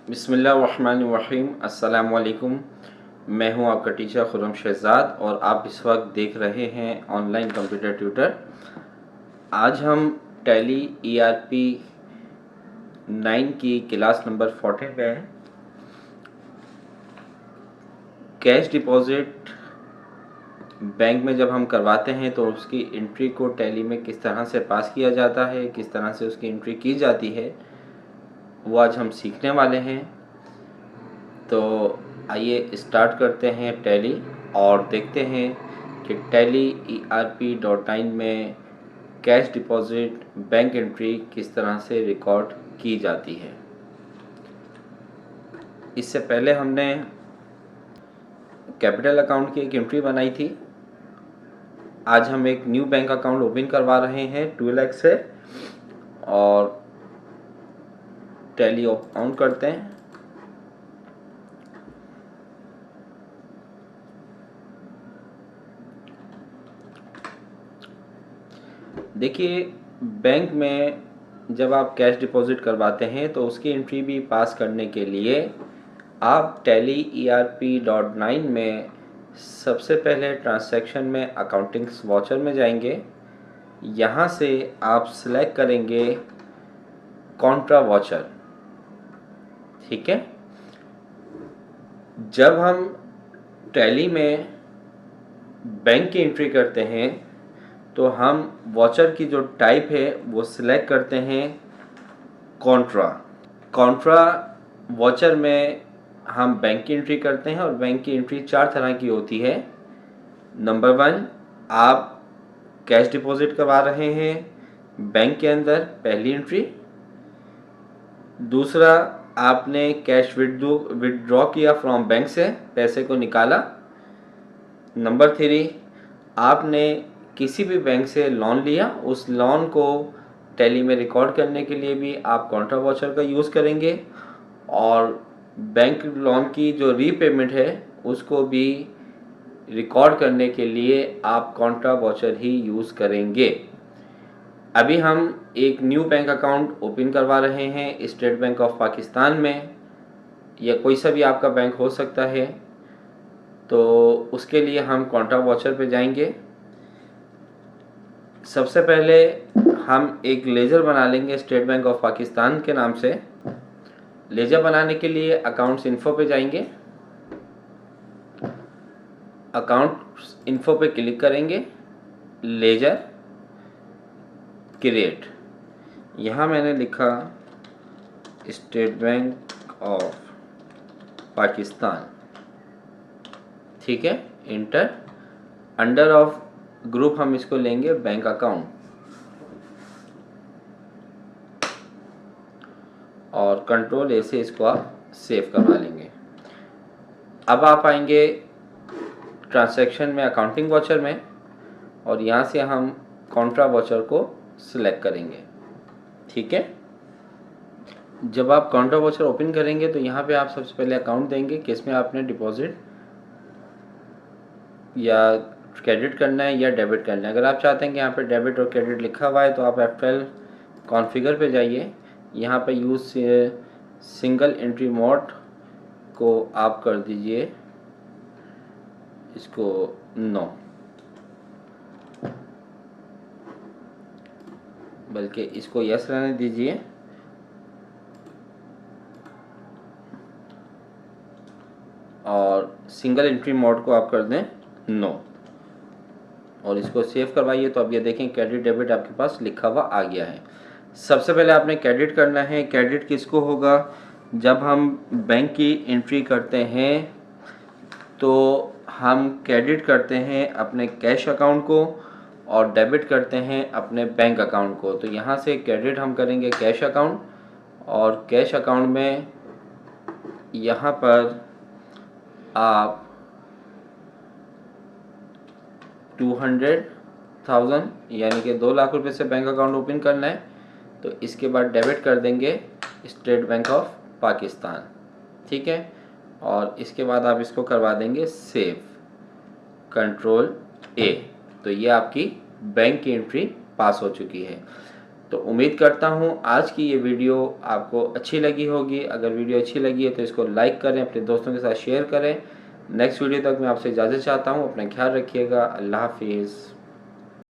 बिस्मिल्लाहिर्रहमानिर्रहीम। अस्सलाम वालेकुम। मैं हूं आपका टीचर खुर्रम शहजाद और आप इस वक्त देख रहे हैं ऑनलाइन कंप्यूटर ट्यूटर। आज हम टैली ERP 9 की क्लास नंबर 14 पे हैं। कैश डिपॉजिट बैंक में जब हम करवाते हैं तो उसकी एंट्री को टैली में किस तरह से पास किया जाता है, किस तरह से उसकी एंट्री की जाती है, वो आज हम सीखने वाले हैं। तो आइए स्टार्ट करते हैं टैली और देखते हैं कि टैली ERP.9 में कैश डिपॉजिट बैंक एंट्री किस तरह से रिकॉर्ड की जाती है। इससे पहले हमने कैपिटल अकाउंट की एक एंट्री बनाई थी। आज हम एक न्यू बैंक अकाउंट ओपन करवा रहे हैं 2 लाख से और टैली ऑन करते हैं। देखिए, बैंक में जब आप कैश डिपॉजिट करवाते हैं तो उसकी एंट्री भी पास करने के लिए आप टैली ERP.9 में सबसे पहले ट्रांजैक्शन में अकाउंटिंग्स वाउचर में जाएंगे। यहाँ से आप सिलेक्ट करेंगे कॉन्ट्रा वाउचर। ठीक है, जब हम टैली में बैंक की एंट्री करते हैं तो हम वाउचर की जो टाइप है वो सिलेक्ट करते हैं कॉन्ट्रा वाउचर में हम बैंक की एंट्री करते हैं और बैंक की एंट्री 4 तरह की होती है। नंबर 1, आप कैश डिपॉजिट करवा रहे हैं बैंक के अंदर, पहली एंट्री। दूसरा, आपने कैश विदड्रॉ किया फ्रॉम बैंक से, पैसे को निकाला। नंबर 3, आपने किसी भी बैंक से लोन लिया, उस लोन को टैली में रिकॉर्ड करने के लिए भी आप कॉन्ट्रा वाउचर का यूज़ करेंगे और बैंक लोन की जो रीपेमेंट है उसको भी रिकॉर्ड करने के लिए आप कॉन्ट्रा वाउचर ही यूज़ करेंगे। अभी हम एक न्यू बैंक अकाउंट ओपन करवा रहे हैं स्टेट बैंक ऑफ पाकिस्तान में, या कोई सा भी आपका बैंक हो सकता है। तो उसके लिए हम कॉन्ट्रा वाउचर पे जाएंगे। सबसे पहले हम एक लेजर बना लेंगे स्टेट बैंक ऑफ पाकिस्तान के नाम से। लेजर बनाने के लिए अकाउंट्स इन्फो पे जाएंगे, अकाउंट्स इन्फो पे क्लिक करेंगे, लेजर क्रिएट। यहाँ मैंने लिखा स्टेट बैंक ऑफ पाकिस्तान। ठीक है, इंटर। अंडर ऑफ ग्रुप हम इसको लेंगे बैंक अकाउंट और कंट्रोल ए से इसको आप सेव करवा लेंगे। अब आप आएंगे ट्रांजैक्शन में अकाउंटिंग वाउचर में और यहाँ से हम कॉन्ट्रा वाउचर को सिलेक्ट करेंगे। ठीक है, जब आप कॉन्ट्रा वाउचर ओपन करेंगे तो यहाँ पे आप सबसे पहले अकाउंट देंगे किसमें आपने डिपॉजिट या क्रेडिट करना है या डेबिट करना है। अगर आप चाहते हैं कि यहाँ पे डेबिट और क्रेडिट लिखा हुआ है तो आप F12 कॉन्फ़िगर पे जाइए। यहाँ पे यूज़ सिंगल एंट्री मोड को आप कर दीजिए इसको नो, बल्कि इसको यस रहने दीजिए। और सिंगल एंट्री मोड को आप कर दें नो और इसको सेव करवाइए। तो अब ये देखें क्रेडिट डेबिट आपके पास लिखा हुआ आ गया है। सबसे पहले आपने क्रेडिट करना है। क्रेडिट किसको होगा? जब हम बैंक की एंट्री करते हैं तो हम क्रेडिट करते हैं अपने कैश अकाउंट को और डेबिट करते हैं अपने बैंक अकाउंट को। तो यहाँ से क्रेडिट हम करेंगे कैश अकाउंट और कैश अकाउंट में यहाँ पर आप 200,000 यानी कि 2 लाख रुपए से बैंक अकाउंट ओपन करना है। तो इसके बाद डेबिट कर देंगे स्टेट बैंक ऑफ पाकिस्तान। ठीक है, और इसके बाद आप इसको करवा देंगे सेव, कंट्रोल ए। तो ये आपकी बैंक की एंट्री पास हो चुकी है। तो उम्मीद करता हूँ आज की ये वीडियो आपको अच्छी लगी होगी। अगर वीडियो अच्छी लगी है तो इसको लाइक करें, अपने दोस्तों के साथ शेयर करें। नेक्स्ट वीडियो तक मैं आपसे इजाज़त चाहता हूँ। अपना ख्याल रखिएगा। अल्लाह हाफिज़।